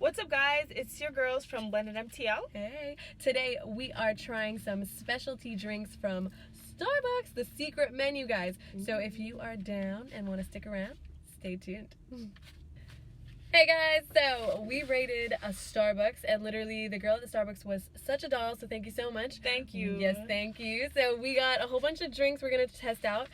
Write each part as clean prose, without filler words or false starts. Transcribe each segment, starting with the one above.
What's up, guys? It's your girls from Blended MTL. Hey, today we are trying some specialty drinks from Starbucks, the secret menu, guys. So if you are down and want to stick around, stay tuned. Hey guys, so we rated a Starbucks, and literally the girl at the Starbucks was such a doll, so thank you so much. Thank you. Yes, thank you. So we got a whole bunch of drinks we're going to test out.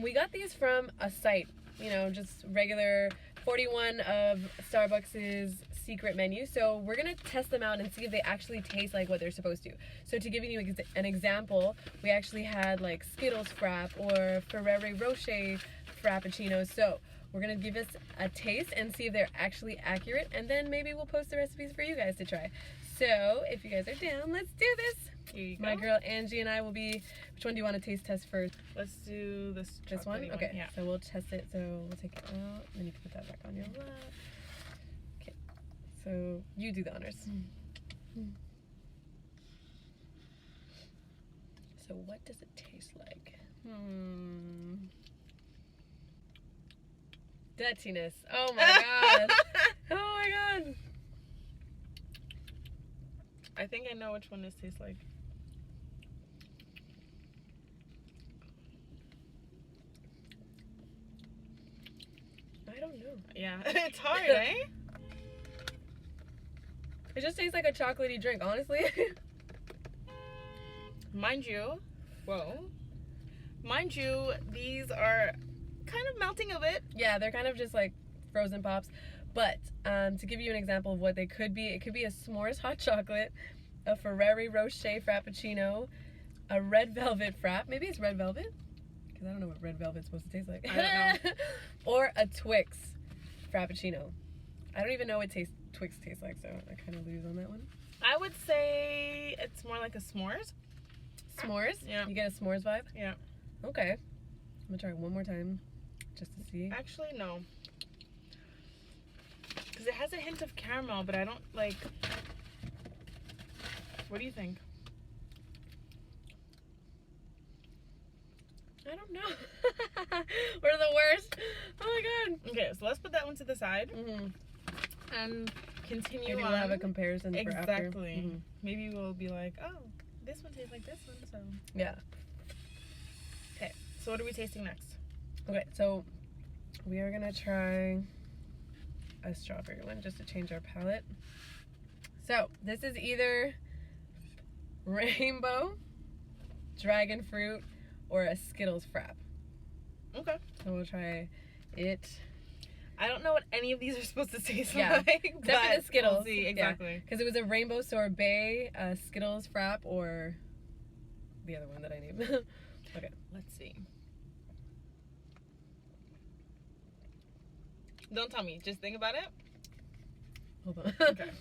We got these from a site, you know, just regular 41 of Starbucks's secret menu. So we're going to test them out and see if they actually taste like what they're supposed to. So to give you an example, we actually had like Skittles Frap or Ferrero Rocher Frappuccinos. So we're going to give this a taste and see if they're actually accurate, and then maybe we'll post the recipes for you guys to try. So if you guys are down, let's do this. Here you go. My girl Angie and I will be, which one do you want to taste test first? Let's do this one? Okay, yeah. so we'll test it. So we'll take it out, then you can put that back on your lap. Okay, so you do the honors. So what does it taste like? Dirtiness. Oh my god. Oh my god. I think I know which one this tastes like. I don't know. Yeah, it's hard, eh? It just tastes like a chocolatey drink, honestly. Mind you, these are kind of melting a bit. Yeah, they're kind of just like frozen pops. But to give you an example of what they could be, it could be a s'mores hot chocolate, a Ferrero Rocher Frappuccino, a red velvet frap. Maybe it's red velvet, because I don't know what red velvet's supposed to taste like. I don't know. Or a Twix Frappuccino. I don't even know what Twix tastes like, so I kind of lose on that one. I would say it's more like a s'mores. S'mores? Yeah. You get a s'mores vibe? Yeah. Okay. I'm gonna try it one more time, just to see. Actually, no. Because it has a hint of caramel, but I don't like... What do you think? I don't know. We're the worst. Oh my god. Okay, so let's put that one to the side. Mm-hmm. And continue Maybe on. we'll have a comparison for after. Exactly. Mm-hmm. Maybe we'll be like, oh, this one tastes like this one, so... Yeah. Okay, so what are we tasting next? Okay, so we are gonna try a strawberry one just to change our palate. So this is either rainbow, dragon fruit, or a Skittles Frap. Okay. So we'll try it. I don't know what any of these are supposed to taste Yeah, like. except for the Skittles. We'll see, exactly. Because it was a rainbow sorbet, a Skittles Frap, or the other one that I named. Okay. Let's see. Don't tell me. Just think about it. Hold on. Okay.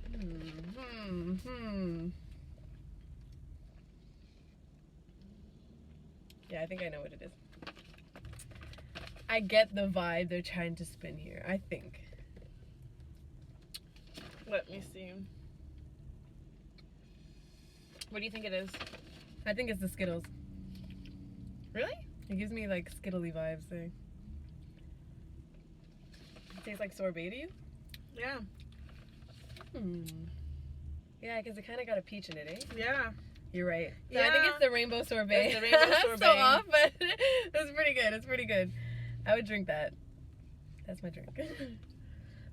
That's really good. Yeah, I think I know what it is. I get the vibe they're trying to spin here, I think. Let me see. What do you think it is? I think it's the Skittles. Really? It gives me like Skittly vibes there. It tastes like sorbet to you? Yeah. Yeah, because it kind of got a peach in it, eh? Yeah. You're right. So Yeah. I think it's the rainbow sorbet. It's the rainbow I'm sorbet. so off, but it's pretty good. It's pretty good. I would drink that. That's my drink.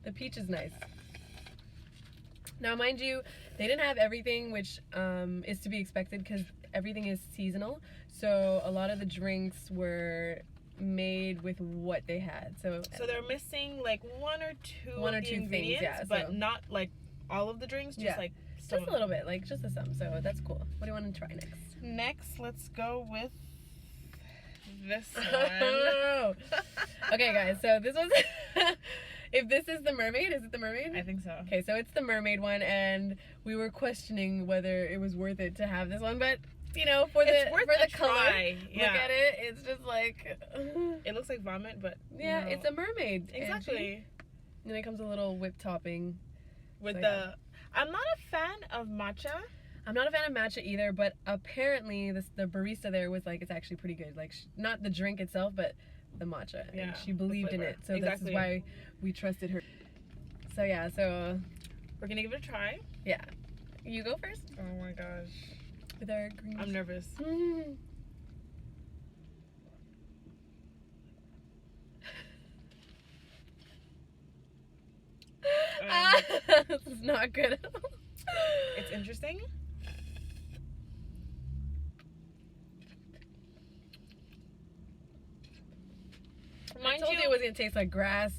The peach is nice. Now, mind you, they didn't have everything, which is to be expected because everything is seasonal. So a lot of the drinks were made with what they had. So they're missing like one or two things, yeah. but So not like all of the drinks, just like some. just a little bit, like just a some. So that's cool. What do you want to try next? Next, let's go with this one. Okay, guys. So this was. If this is the mermaid, is it the mermaid? I think so. Okay, so it's the mermaid one, and we were questioning whether it was worth it to have this one, but you know, for the color, yeah. Look at it. It's just like it looks like vomit, but yeah, you know, it's a mermaid. Exactly. And then it comes a little whipped topping with so, the. I'm not a fan of matcha. I'm not a fan of matcha either, but apparently the barista there was like, it's actually pretty good. Like, not the drink itself, but the matcha. Yeah, and she believed in it, so exactly. that's why we trusted her. So yeah, so we're gonna give it a try. Yeah, you go first. Oh my gosh, with our green. I'm nervous. This is not good. It's interesting. I told you it was gonna taste like grass.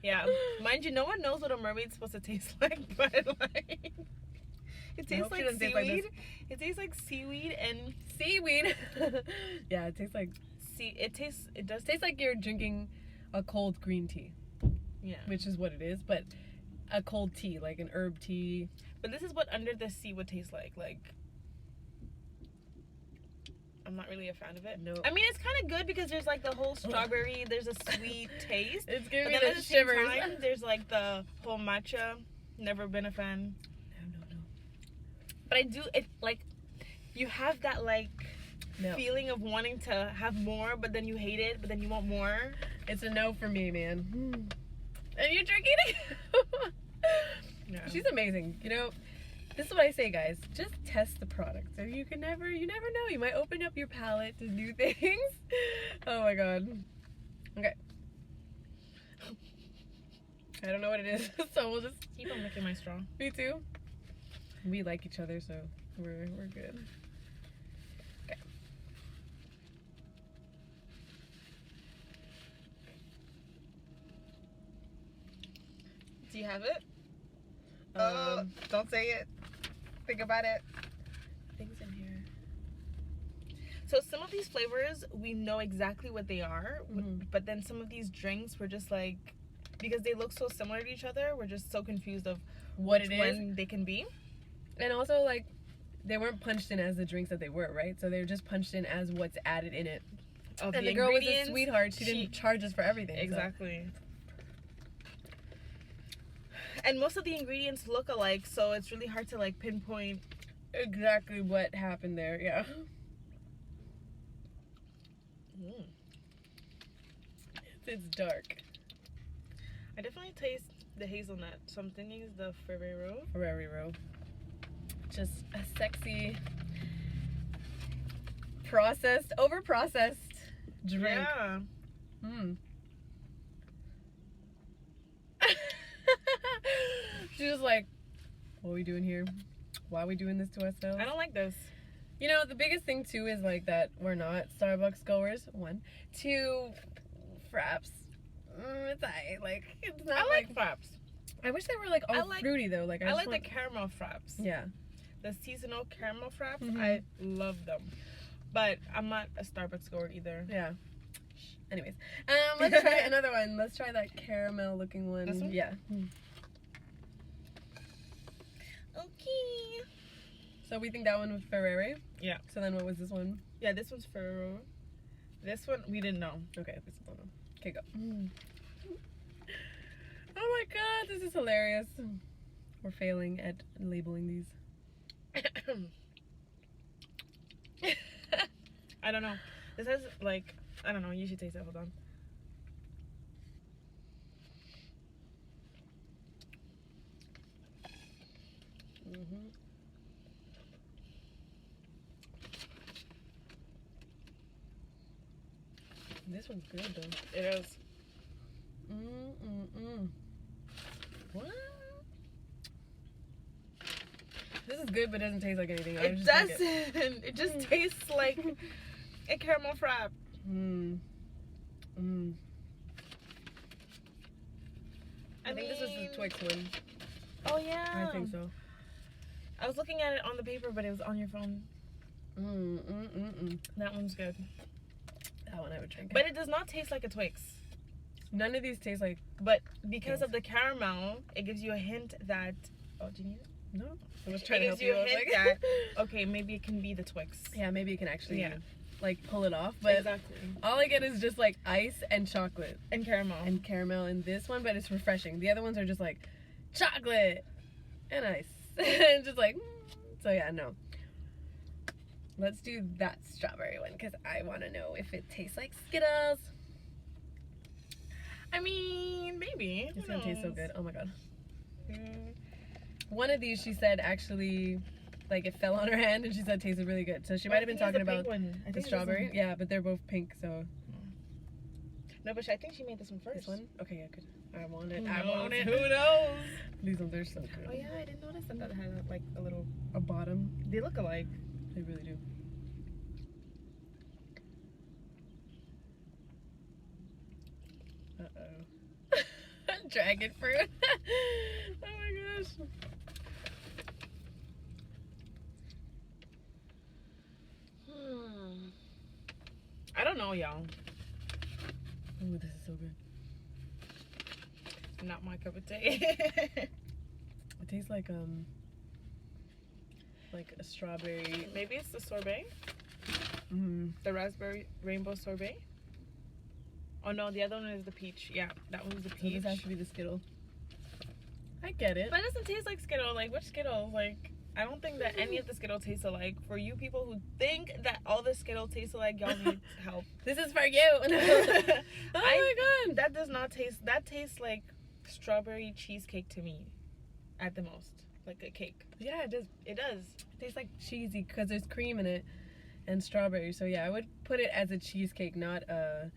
Yeah, mind you, no one knows what a mermaid's supposed to taste like, but like it tastes like seaweed. It tastes like seaweed and seaweed. Yeah, it tastes like it does taste like you're drinking a cold green tea. Yeah, which is what it is, but a cold tea, like an herb tea. But this is what under the sea would taste like. Like, I'm not really a fan of it. No. I mean, it's kind of good because there's like the whole strawberry. There's a sweet taste. It's giving but me then the at the same shivers. time, there's like the whole matcha. Never been a fan. No. But I do it like you have that like feeling of wanting to have more, but then you hate it, but then you want more. It's a no for me, man. And you're drinking it? Yeah. She's amazing. You know, this is what I say, guys. Just test the product. So you never know. You might open up your palate to new things. Oh my god. Okay. I don't know what it is, so we'll just keep on licking my straw. Me too. We like each other, so we're good. Okay. Do you have it? Don't say it. Think about it. Things in here. So some of these flavors, we know exactly what they are, but then some of these drinks, we're just like, because they look so similar to each other, we're just so confused of what which it is one they can be. And also, like, they weren't punched in as the drinks that they were, right? So they're just punched in as what's added in it. Of and the girl was a sweetheart. She didn't charge us for everything. Exactly. So. And most of the ingredients look alike, so it's really hard to like pinpoint exactly what happened there. Yeah. It's dark. I definitely taste the hazelnut. So I'm thinking it's the Ferrero. Just a sexy, over-processed drink. Yeah. She was like, what are we doing here? Why are we doing this to ourselves? I don't like this. You know, the biggest thing too is like that we're not Starbucks goers. 1, 2, Fraps. It's like it's not. I like Fraps. I wish they were like all fruity though. Like I like the caramel Fraps. Yeah. The seasonal caramel Fraps. I love them. But I'm not a Starbucks goer either. Yeah. Anyways, let's try another one. Let's try that caramel looking one. This one? Yeah. Okay. So we think that one was Ferrero? Yeah. So then what was this one? Yeah, this one's Ferrero. This one, we didn't know. Okay, this is the one. Okay, go. Oh my god, this is hilarious. We're failing at labeling these. I don't know. This has like, I don't know, you should taste it. Hold on. This one's good though. It is. What? This is good, but it doesn't taste like anything. It doesn't. It just tastes like a caramel frap. I think this was the Twix one. Oh yeah. I think so. I was looking at it on the paper, but it was on your phone. That one's good. That one I would drink. But it does not taste like a Twix. None of these taste like. But because of the caramel, it gives you a hint that. Oh, do you need it? No. I was trying to help you. It gives you a hint that. Okay, maybe it can be the Twix. Yeah, maybe it can actually. Yeah. Like pull it off, but exactly. All I get is just like ice and chocolate and caramel in this one, but it's refreshing. The other ones are just like chocolate and ice and just like So yeah, no. Let's do that strawberry one because I want to know if it tastes like Skittles. I mean, maybe. It's gonna taste so good. Oh my god. Mm. One of these, she said, actually, like, it fell on her hand, and she said it tasted really good. So she might have been talking about the strawberry. Yeah, but they're both pink, so. No, but I think she made this one first. This one? Okay, yeah, good. I want it. I want it. Who knows? These ones are so good. Oh yeah, I didn't notice that had like a bottom. They look alike. They really do. Uh-oh. Dragon fruit. Oh my gosh. I don't know, y'all. Oh, this is so good. Not my cup of tea. It tastes like a strawberry. Maybe it's the sorbet. Mm-hmm. The raspberry rainbow sorbet. Oh no, the other one is the peach. Yeah, that one's the peach. So this has to be the Skittle. I get it. But it doesn't taste like Skittle. Like, which Skittle? Like, I don't think that any of the Skittles taste alike. For you people who think that all the Skittles taste alike, y'all need help. This is for you. Oh my god. That does not taste. That tastes like strawberry cheesecake to me, at the most, like a cake. Yeah, it does. It does. It tastes like cheesy because there's cream in it and strawberry. So yeah, I would put it as a cheesecake, not a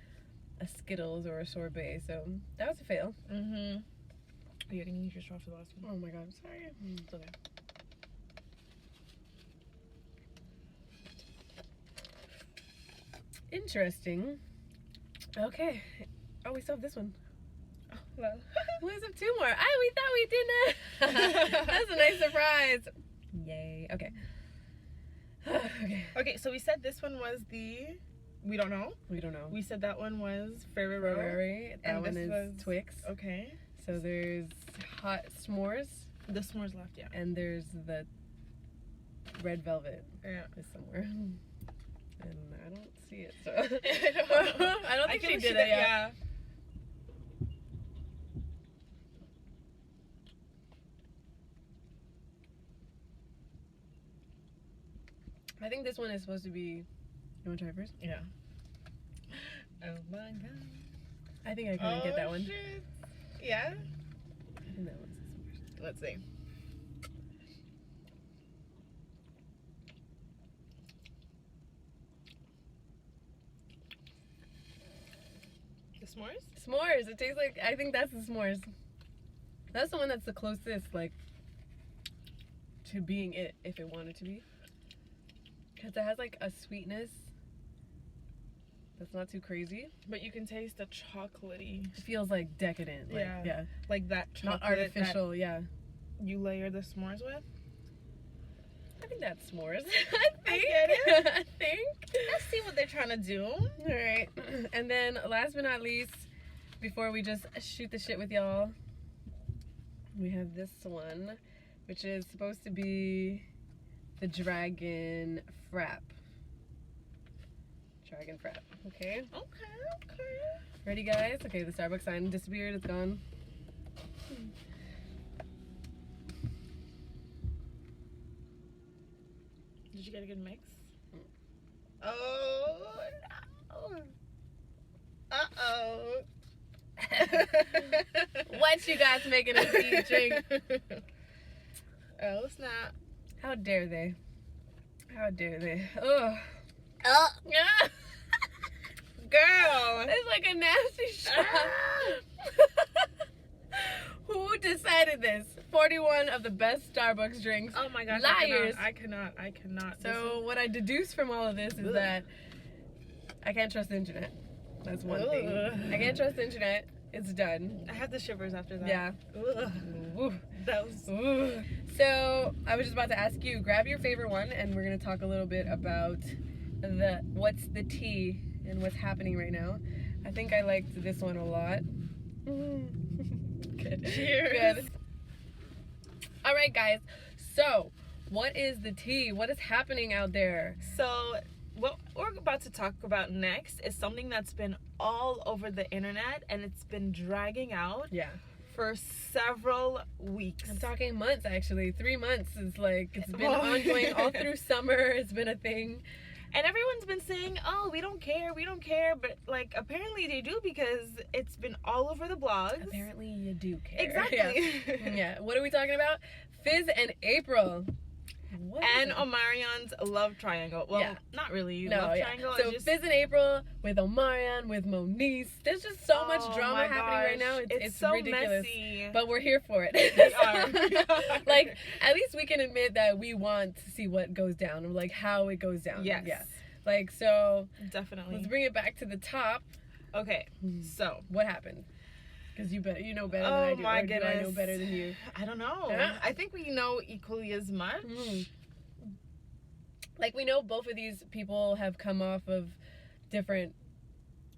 Skittles or a sorbet. So that was a fail. Mm-hmm. You're gonna use your straw for the last one. Oh my god, I'm sorry. It's okay. Interesting. Okay. Oh, we still have this one. Oh, well. We have 2 more. We thought we didn't. That's a nice surprise. Yay. Okay. Okay. Okay, so we said this one was the. We don't know. We don't know. We said that one was Ferrero. That one is Twix. Okay. So there's hot s'mores. The s'mores left, yeah. And there's the red velvet. Yeah. Is somewhere. And I don't see it, so. I don't think she did it, yeah. I think this one is supposed to be. You want to try first? Yeah. Oh my god. I think I couldn't get that one. Shit. Yeah? I think that one's the Let's see. The s'mores? S'mores. It tastes like. I think that's the s'mores. That's the one that's the closest, like, to being it if it wanted to be. Because it has like a sweetness that's not too crazy. But you can taste the chocolatey. It feels like decadent. Like, yeah. Like that chocolate. Not artificial, yeah. You layer the s'mores with? I think that's s'mores. I get it. I think. Let's see what they're trying to do. Alright. And then last but not least, before we just shoot the shit with y'all, we have this one, which is supposed to be the Dragon Frap. Dragon Frap. Okay. Okay. Ready, guys? Okay, the Starbucks sign disappeared. It's gone. Did you get a good mix? Oh, no. Uh-oh. What you guys making a tea drink? Oh, snap. How dare they? How dare they? Ugh. Oh, Yeah. girl. It's like a nasty shot. Who decided this? 41 of the best Starbucks drinks. Oh my gosh. Liars. I cannot. So what I deduce from all of this is that I can't trust the internet. That's one thing. I can't trust the internet. It's done. I had the shivers after that. Yeah. Ugh. Ooh. That was. Ooh. So I was just about to ask you, grab your favorite one, and we're gonna talk a little bit about what's the tea and what's happening right now. I think I liked this one a lot. Good. Cheers. Good. All right, guys. So, what is the tea? What is happening out there? So, what we're about to talk about next is something that's been all over the internet and it's been dragging out Yeah. for several weeks. I'm talking months, actually. 3 months is like, it's been ongoing all through summer. It's been a thing. And everyone's been saying, oh, we don't care. But, like, apparently they do because it's been all over the blogs. Apparently you do care. Exactly. Yeah. What are we talking about? Fizz and April. What and Omarion's love triangle. Well, not really. Love triangle. So Fizz and April with Omarion, with Moniece. There's just so much drama happening right now. It's so ridiculous. Messy. But we're here for it. We are. Like, at least we can admit that we want to see what goes down, or like how it goes down. Yes. Yeah. Like, so definitely. let's bring it back to the top. Okay. So what happened? Because you know better than I do. My or goodness. do I know better than you? I don't know. Yeah. I think we know equally as much. Like, we know both of these people have come off of different,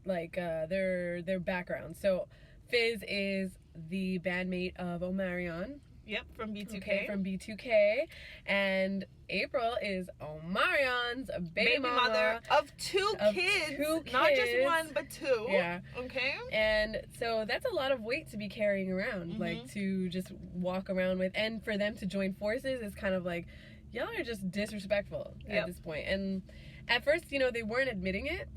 like, their backgrounds. So Fizz is the bandmate of Omarion. Yep, from B2K. Okay, from B2K. And April is Omarion's baby mother of two kids. Not just one, but two. Yeah. Okay. And so that's a lot of weight to be carrying around, like, to just walk around with. And for them to join forces is kind of like, y'all are just disrespectful at this point. And at first, you know, they weren't admitting it.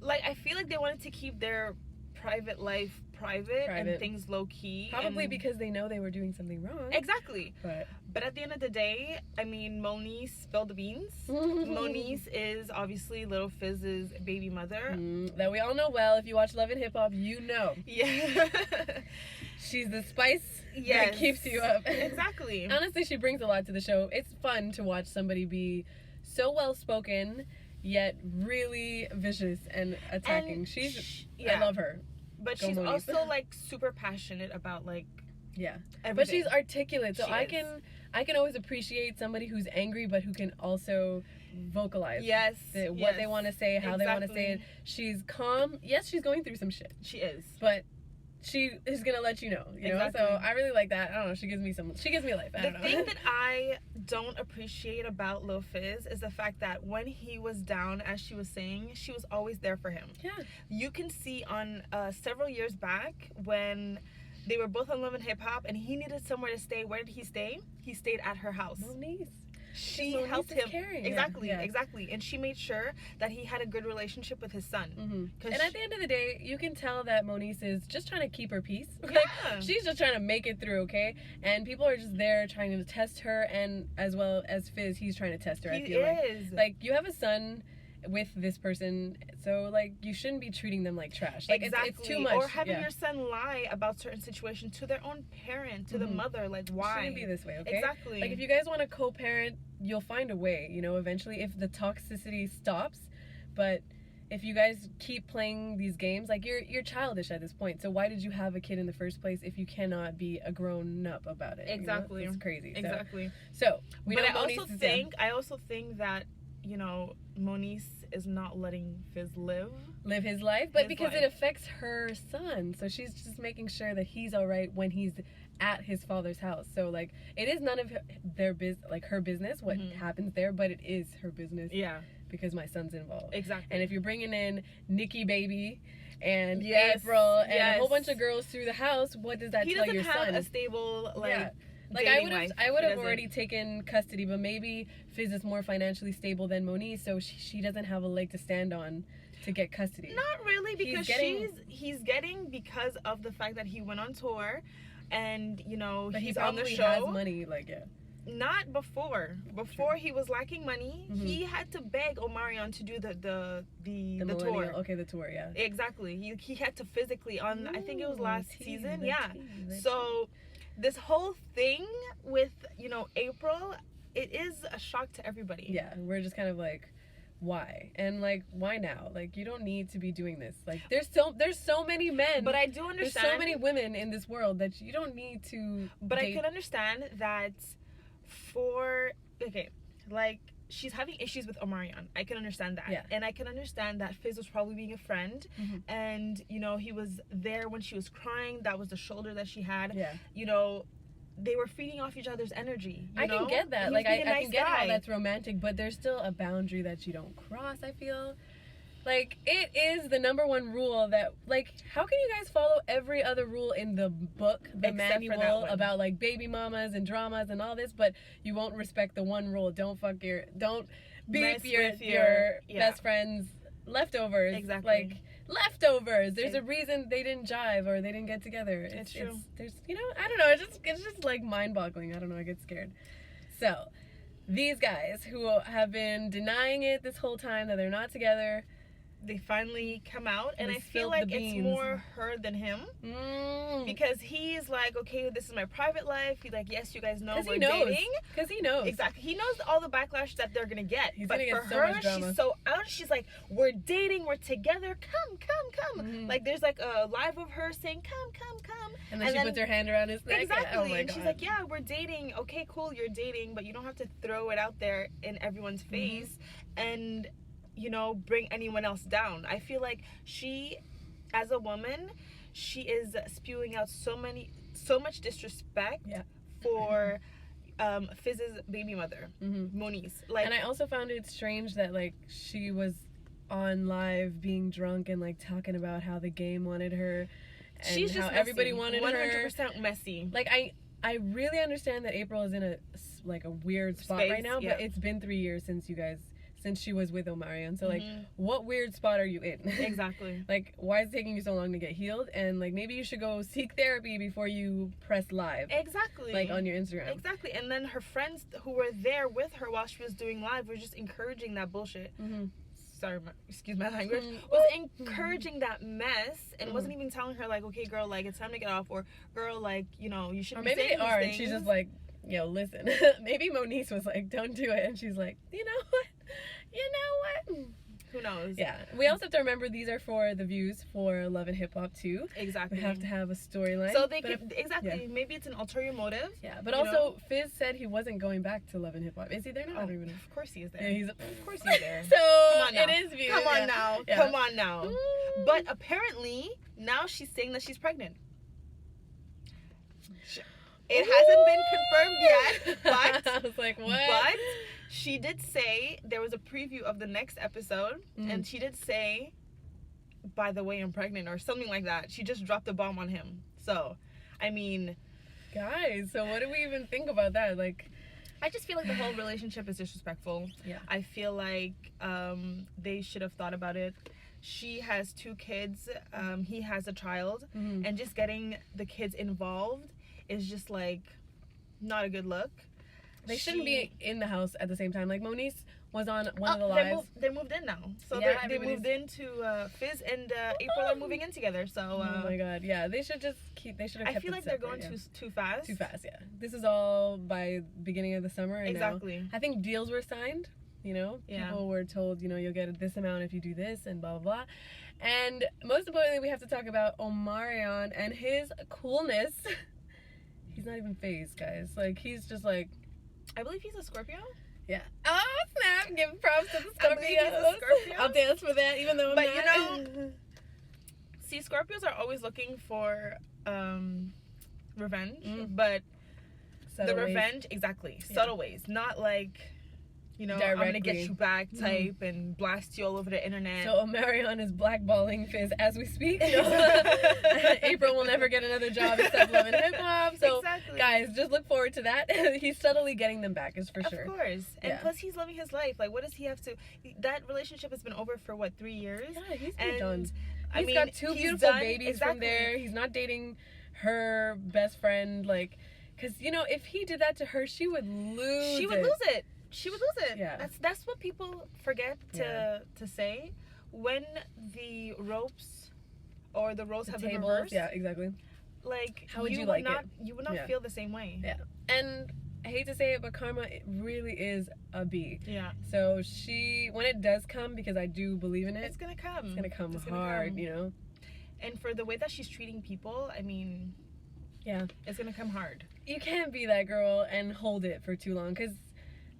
Like, I feel like they wanted to keep their private life private. And things low key. Probably because they know they were doing something wrong. Exactly. But at the end of the day, I mean, Moniece spilled the beans. Moniece is obviously little Fizz's baby mother. That we all know well. If you watch Love and Hip Hop, you know. Yeah. She's the spice that keeps you up. Exactly. Honestly, she brings a lot to the show. It's fun to watch somebody be so well spoken, yet really vicious and attacking. I love her. But she's also like super passionate about like everything. But she's articulate, so I can always appreciate somebody who's angry but who can also vocalize what they want to say, how they want to say it. She's calm. Yes, she's going through some shit. She is. But she is gonna let you know, know. So I really like that. I don't know. She gives me life. I don't know. The thing that I don't appreciate about Lil Fizz is the fact that when he was down, as she was saying, she was always there for him. Yeah. You can see on several years back when they were both on Love and Hip Hop, and he needed somewhere to stay. Where did he stay? He stayed at her house. Moniece. She helped him. Caring. Exactly. And she made sure that he had a good relationship with his son. And at the end of the day, you can tell that Moniece is just trying to keep her peace. Like, she's just trying to make it through, okay? And people are just there trying to test her, and as well as Fizz, he's trying to test her. I feel like you have a son with this person, so like you shouldn't be treating them like trash. Like it's too much. Or having your son lie about certain situations to their own parent, to the mother. Like, why? It shouldn't be this way, okay? Exactly. Like, if you guys want to co-parent, you'll find a way, you know, eventually, if the toxicity stops. But if you guys keep playing these games, like, you're childish at this point. So why did you have a kid in the first place if you cannot be a grown up about it? Exactly. You know? It's crazy. Exactly. So we know I also think that, you know, Moniece is not letting Fizz live his life, but because it affects her son, so she's just making sure that he's all right when he's at his father's house. So like, it is none of their her business what happens there, but it is her business. Yeah, because my son's involved. Exactly. And if you're bringing in Nikki Baby and April and a whole bunch of girls through the house, what does that tell your son? He doesn't have a stable Like, I would have already taken custody, but maybe Fizz is more financially stable than Moniece, so she doesn't have a leg to stand on to get custody. Not really, because he's getting because of the fact that he went on tour, and you know, he's on the show. Has money, Not before. Before he was lacking money, he had to beg Omarion to do the tour. Okay, the tour, yeah. Exactly. He had to physically I think it was last season. So this whole thing with, you know, April, it is a shock to everybody. Yeah, we're just kind of like, why? And like, why now? Like, you don't need to be doing this. Like, there's so many men. But I do understand. There's so many women in this world that you don't need to. But I can understand that she's having issues with Omarion. I can understand that. Yeah. And I can understand that Fizz was probably being a friend. And, you know, he was there when she was crying. That was the shoulder that she had. Yeah. You know, they were feeding off each other's energy. I can get that. Like, I can get how that's romantic, but there's still a boundary that you don't cross, I feel. Like, it is the number one rule that, like, how can you guys follow every other rule in the book, the Except for that manual one. about, like, baby mamas and dramas and all this, but you won't respect the one rule. Don't beep Mess your with your- best friend's leftovers. Exactly. Like, leftovers. There's a reason they didn't jive or they didn't get together. It's true. There's, you know, I don't know. It's just like mind-boggling. I don't know. I get scared. So, these guys who have been denying it this whole time that they're not together, They finally come out, and They I feel spilled like the it's beans. more her than him. Because he's like, okay, this is my private life. He's like, yes, you guys know we're dating. Because he knows. Exactly. He knows all the backlash that they're gonna get. He's but gonna for get so her, much drama. she's so out. She's like, we're dating, we're together. Come. Mhm. Like there's like a live of her saying, come. And then she puts her hand around his neck. Exactly. Oh my and God. she's like, yeah, we're dating. Okay, cool, you're dating, but you don't have to throw it out there in everyone's face and, you know, bring anyone else down. I feel like she, as a woman, she is spewing out so much disrespect for Fizz's baby mother, Moniz. Like, and I also found it strange that, like, she was on live being drunk and, like, talking about how the game wanted her and she's how just everybody messy. wanted 100% messy. Like, I really understand that April is in a weird spot Space, right now, yeah. but it's been 3 years since she was with Omarion. So, like, what weird spot are you in? Exactly. Like, why is it taking you so long to get healed? And, like, maybe you should go seek therapy before you press live. Exactly. Like, on your Instagram. Exactly. And then her friends who were there with her while she was doing live were just encouraging that bullshit. Sorry, excuse my language. Was encouraging that mess and wasn't even telling her, like, okay, girl, like, it's time to get off, or girl, like, you know, you should. Or be maybe saying they are, these and she's things. just like, yo, listen. Maybe Moniz was like, don't do it, and she's like, you know what? Who knows? Yeah. We also have to remember these are for the views for Love and Hip Hop too. Exactly. We have to have a storyline. So they But could maybe it's an ulterior motive. Yeah, but you also know? Fizz said he wasn't going back to Love and Hip Hop. Is he there now? I don't even know. Of course he is there. Yeah, Of course he's there. So Come on now. it is views. Come on yeah. now. Yeah. Come on now. But apparently now she's saying that she's pregnant. It hasn't been confirmed yet, but I was like, what? But she did say there was a preview of the next episode, and she did say, "By the way, I'm pregnant," or something like that. She just dropped a bomb on him. So, I mean, guys, so what do we even think about that? Like, I just feel like the whole relationship is disrespectful. Yeah. I feel like they should have thought about it. She has 2 kids. He has a child, and just getting the kids involved is just like not a good look. they shouldn't be in the house at the same time. Like, Moniz was on one of the lives. They moved in now. So Yeah, they moved into Fizz and April are moving in together. So Oh my God, yeah, they should just keep. They should have. I kept feel it like they're separate, going yeah. too fast. Too fast. Yeah, this is all by beginning of the summer. And Exactly. now, I think deals were signed. You know, Yeah. people were told, you know, you'll get this amount if you do this, and blah blah blah. And most importantly, we have to talk about Omarion and his coolness. He's not even phased, guys. Like, he's just like, I believe he's a Scorpio. yeah. Oh snap! Give props to the I believe he's a Scorpios. Scorpio. I'll dance for that, even though I'm But not. you know, see, Scorpios are always looking for revenge, but Subtle the ways. revenge, exactly, Yeah. subtle ways, not like, you know, I'm gonna get Directly. you back type and blast you all over the internet. So Omarion is blackballing Fizz as we speak. April will never get another job except Love and Hip Hop. So Exactly. guys, just look forward to that. He's subtly getting them back, is for sure. Of course. And Yeah. plus he's living his life. Like, what does he have to... That relationship has been over for, what, 3 years? Yeah, he's And, done. I He's mean, got 2 he's beautiful done- babies from exactly. there. He's not dating her best friend, like, because, you know, if he did that to her, she would lose She would it. lose it. She would lose it. Yeah. That's what people forget to say. When the ropes or the roles The have been tables, reversed, yeah, exactly. like, How would you would like not, it? You would not Yeah. feel the same way. Yeah. And I hate to say it, but karma, it really is a B. Yeah. So when it does come, because I do believe in it, It's gonna come. it's gonna come It's gonna hard, come. you know? And for the way that she's treating people, I mean, Yeah. it's gonna come hard. You can't be that girl and hold it for too long, because,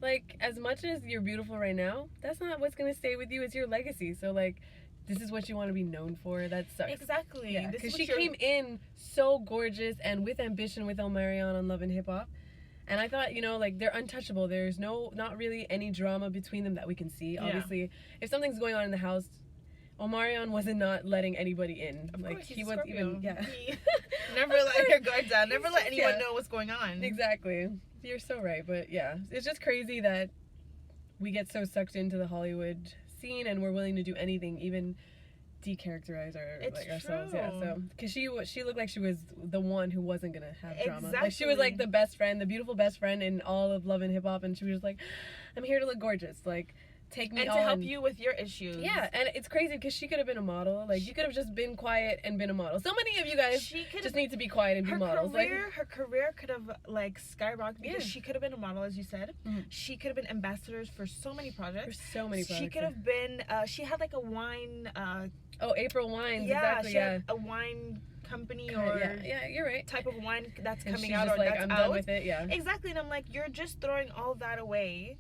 like, as much as you're beautiful right now, that's not what's gonna stay with you. It's your legacy. So, like, this is what you want to be known for. That sucks. Exactly. Yeah, This because is she what you're- came in so gorgeous and with ambition with Omarion on Love and Hip Hop. And I thought, you know, like, they're untouchable. There's not really any drama between them that we can see. Yeah. Obviously, if something's going on in the house, Omarion wasn't not letting anybody in. Of Like course, he's he a was Scorpio. even He never let your guard down. Never let anyone Yeah. know what's going on. Exactly. You're so right, but yeah, it's just crazy that we get so sucked into the Hollywood scene and we're willing to do anything, even decharacterize ourselves. Yeah, true. so because she looked like she was the one who wasn't gonna have drama. Like she was Exactly. like the best friend, the beautiful best friend in all of Love and Hip Hop, and she was just like, I'm here to look gorgeous, like take me And on. to help you with your issues. Yeah, and it's crazy because she could have been a model. Like you could have just been quiet and been a model. So many of you guys She could just need to be quiet and be models. her career could have like skyrocketed because Yeah. she could have been a model, as you said. Mhm. She could have been ambassadors for so many projects. For so many She projects, could have been. She had like a wine. Oh, April Wines. Yeah, Exactly. she had a wine company or yeah, you're right. type of wine that's And coming she's out just or like, that's I'm out. done with it. Yeah. Exactly, and I'm like, you're just throwing all that away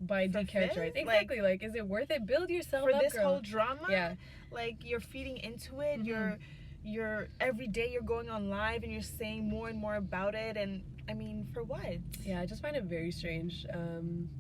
By For decharacterizing. Fizz? Exactly. Like, is it worth it? Build yourself for up, this girl. whole drama. Yeah. Like you're feeding into it. Mhm. You're every day you're going on live and you're saying more and more about it, and I mean, for what? Yeah, I just find it very strange.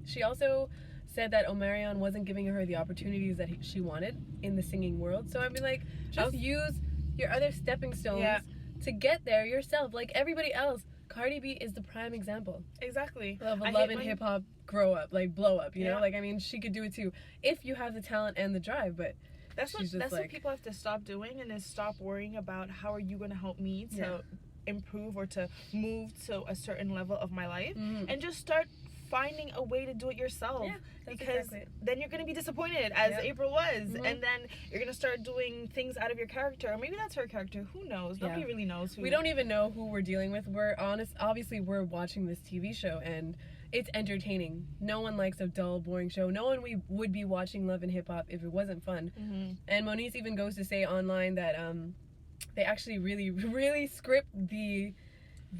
She also said that Omarion wasn't giving her the opportunities that she wanted in the singing world. So I'd be like, just use your other stepping stones Yeah. to get there yourself. Like everybody else, Cardi B is the prime example Exactly. of a I love hate and when- hip hop grow up, like blow up. You know, Yeah. like I mean, she could do it too if you have the talent and the drive. But That's what she's just what like- people have to stop doing, and is stop worrying about how are you going to help me to Yeah. improve or to move to a certain level of my life, Mhm. and just start finding a way to do it yourself. Yeah, that's because exactly it. then you're going to be disappointed, as Yep. April was, Mhm. and then you're going to start doing things out of your character, or maybe that's her character. Who knows? Nobody Yeah. really knows. Who. We don't even know who we're dealing with. We're honest. Obviously, we're watching this TV show and it's entertaining. No one likes a dull, boring show. No one would be watching Love and Hip Hop if it wasn't fun. Mm-hmm. And Moniece even goes to say online that they actually really, really script the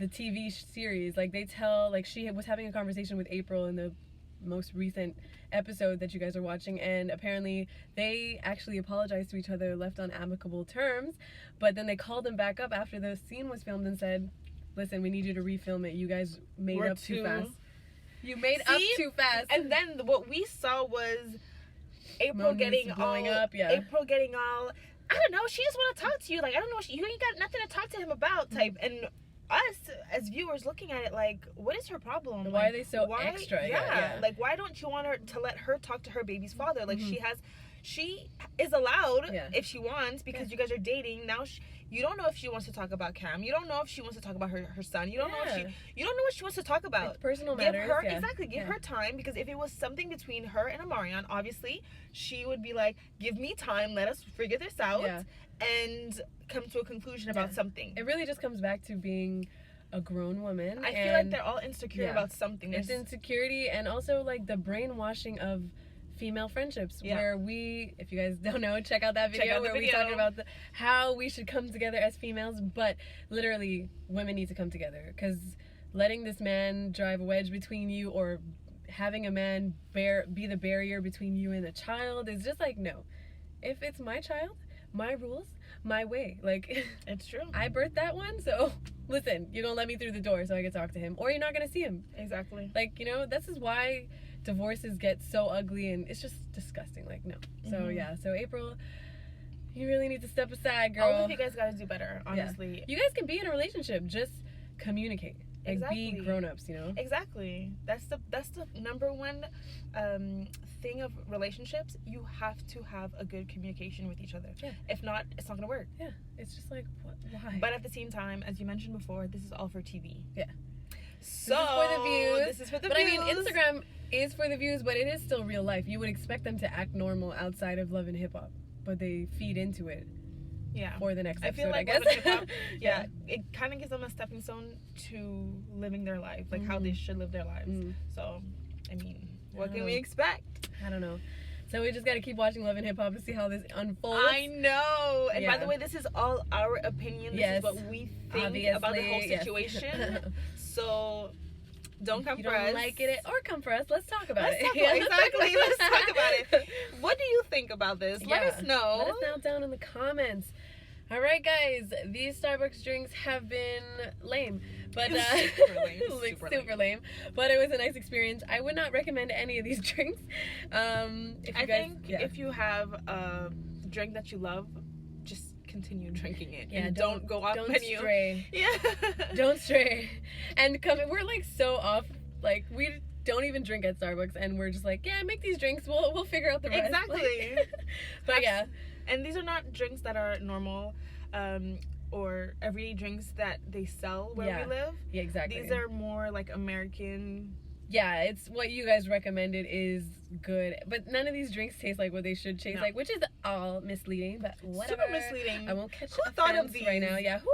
TV series. Like they tell, like she was having a conversation with April in the most recent episode that you guys are watching, and apparently they actually apologized to each other, left on amicable terms, but then they called them back up after the scene was filmed and said, listen, we need you to refilm it. You guys made We're up too too- fast. You made up See? too fast. And then what we saw was April Moniece getting blowing all up, yeah. April getting all, I don't know, she just want to talk to you. Like, I don't know, you ain't got nothing to talk to him about type. And us as viewers looking at it like, what is her problem? Why Like, are they so extra? Yeah. Like, why don't you want her to let her talk to her baby's father? Like, Mhm. she is allowed Yeah. if she wants, because you guys are dating now. You don't know if she wants to talk about Cam. You don't know if she wants to talk about her son. You don't know if Yeah. you don't know what she wants to talk about. It's personal Give matters. her yeah. exactly give Yeah. her time, because if it was something between her and Omarion, obviously she would be like, give me time, let us figure this out, Yeah. and come to a conclusion about Yeah. something. It really just comes back to being a grown woman. I feel like they're all insecure yeah. about something. It's There's- insecurity and also like the brainwashing of female friendships, Yeah. where we, if you guys don't know, check out that Check video out the where we video. talk about how we should come together as females. But literally, women need to come together, because letting this man drive a wedge between you, or having a man be the barrier between you and a child, is just like, no. If it's my child, my rules, my way. Like, it's true. I birthed that one, so listen, you're gonna let me through the door so I can talk to him, or you're not gonna see him. Exactly. Like, you know, this is why divorces get so ugly, and it's just disgusting. Like, no. So Mhm. yeah, so April, you really need to step aside, girl. All of you guys gotta do better, honestly. You guys can be in a relationship, just communicate. Like, Exactly. be grown-ups, you know? Exactly. That's the number one thing of relationships. You have to have a good communication with each other. Yeah. If not, it's not gonna work. Yeah. It's just like, why? But at the same time, as you mentioned before, this is all for TV. Yeah. So This is for the views. This is for the But views. I mean, Instagram is for the views, but it is still real life. You would expect them to act normal outside of Love and Hip Hop, but they feed into it Yeah. for the next I episode, feel like I guess. Love and Hip Hop, yeah, it kind of gives them a stepping stone to living their life, like how they should live their lives. Mm. So, I mean, what I can don't we know. expect? I don't know. So we just gotta keep watching Love and Hip Hop to see how this unfolds. I know. And by Yeah. the way, this is all our opinion. This Yes. is what we think about the whole Obviously, yes. situation. So, don't come you for don't us. like it, or come for us. Let's talk about Let's it. talk about exactly. Let's talk about it. What do you think about this? Let Yeah. us know. Let us know down in the comments. All right, guys. These Starbucks drinks have been lame, but Super lame. like, Super super lame. But it was a nice experience. I would not recommend any of these drinks. If you I guys, think yeah. if you have drink that you love, just continue drinking it. Yeah, and don't go off don't menu. Stray. Yeah. Don't stray. And we're like so off. Like we don't even drink at Starbucks, and we're just like, yeah, make these drinks. We'll figure out the rest. Exactly. But yeah. And these are not drinks that are normal, or everyday drinks that they sell where we live. Yeah, exactly. These are more like American. Yeah, it's what you guys recommended is good, but none of these drinks taste like what they should taste like, which is all misleading. But whatever. Super misleading. I won't catch Who thought of these right now. Yeah, who?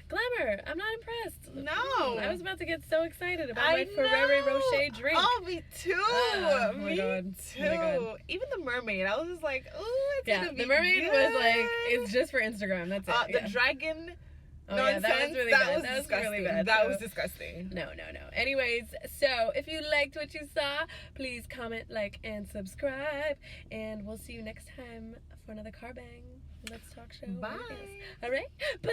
Glamour. I'm not impressed. No. I was about to get so excited about I my Ferrero know. Rocher drink. Oh, me too. Oh my me God. too. Oh my God. Even the mermaid. I was just like, oh, it's gonna be the mermaid good. was like, it's just for Instagram. That's it. The dragon. Oh, Nonsense. yeah, that was really that bad. Was that was disgusting. really bad. That So- was disgusting. No. Anyways, so if you liked what you saw, please comment, like, and subscribe. And we'll see you next time for another Car Bang Let's Talk show. Bye. All right. Bye.